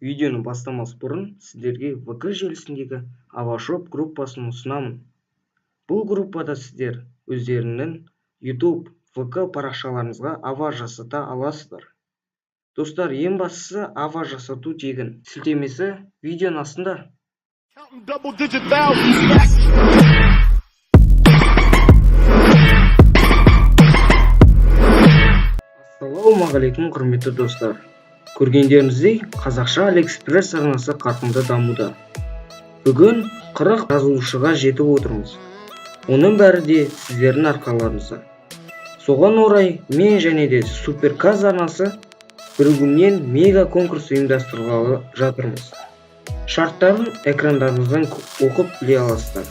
Видеоны бастамас бұрын сіздерге ВК желісіндегі Авашоп группасын ұсынамын. Бұл группада сіздер өздерінің YouTube, ВК парақшаларыңызға ава жасата аласыздар. Достар, ең бастысы ава жасату тегін. Сілтемесі видеоның астында. Ассалаумағалейкум құрметті достар. Көргендеріңіздей қазақша Алиэкспресс арнасы қарқынды дамуда. Бүгін 40 жазылушыға жетіп отырмыз. Оның бәрі де сіздердің арқаларыңызда. Соған орай мен және де Суперказ арнасы бірігуінен мега конкурс ұйымдастырғалы жатырмыз. Шарттарын экрандарыңыздан оқып біле аласыздар.